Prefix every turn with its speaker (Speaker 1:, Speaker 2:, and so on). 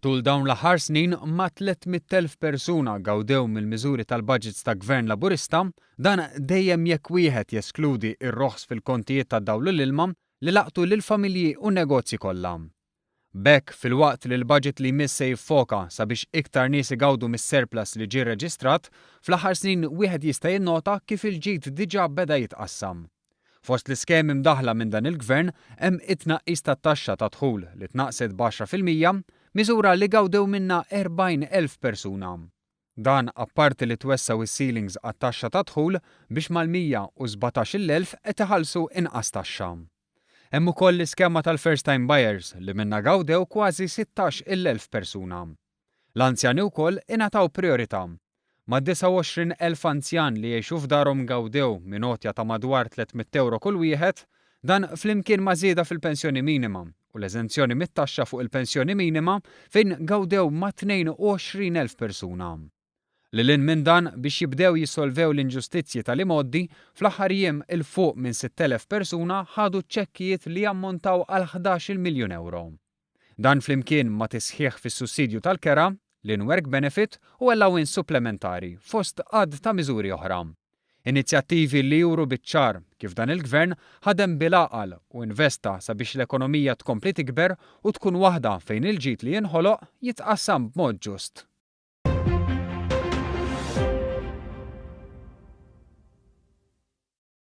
Speaker 1: Tul dawn l-aħħar snin ma 300,000 persuna gawdew mill-miżuri tal-budgets ta' Gvern Laburista, dan dejjem jekk wieħed jeskludi r-roħs fil-kontijiet ta' dawl l-ilma li laqtu lill-familji u negozji kollha. B'hekk filwaqt li l-budget li jmiss se jiffoka sabiex iktar nies igawdu mis-surplus li ġie rreġistrat, fl-aħħar snin wieħed jista' jinnota kif il-ġid diġà beda jitqassam. Fost l-iskemi mdaħla minn dan il-Gvern hemm it-tnaqqis tat-taxxa ta' dħul li tnaqset b'10%, miżura li gawdew minnha 40,000 persuna. Dan apparti li twessaw is-ceilings għat-taxxa ta' dħul biex mal-117,000 qed iħallsu inqas taxxa. Hemm ukoll l-iskema tal-first time buyers li minnha gawdew kważi 16,000 persuna. L-anzjani wkoll ingħataw priorità. Ma' 29,000 anzjan li jgħixu f'darhom gawdew minn għotja ta' madwar 300 euro kull wieħed, dan flimkien ma' żieda fil-pensjoni minima u l-eżenzjoni mit-taxxa fuq il-pensjoni minima fejn gawdew ma' 22,000 persuna. Lilin minn dan biex jibdew jissolvew l-inġustizzji tal-imoddi, fl-aħħar jiem il-fuq minn 6,000 persuna ħadu ċekkijiet li jammontaw għal 11 miljun euro. Dan flimkien ma' tisħiħ fis-sussidju tal-kera, l-in-work benefit u allowance supplementari fost għad ta' miżuri oħra. Inizjattivi li juru biċ-ċar kif dan il-Gvern ħadem bil-għaqal u investa sabiex l-ekonomija tkompli tikber u tkun waħda fejn il-ġid li jinħoloq jitqassam b'mod ġust.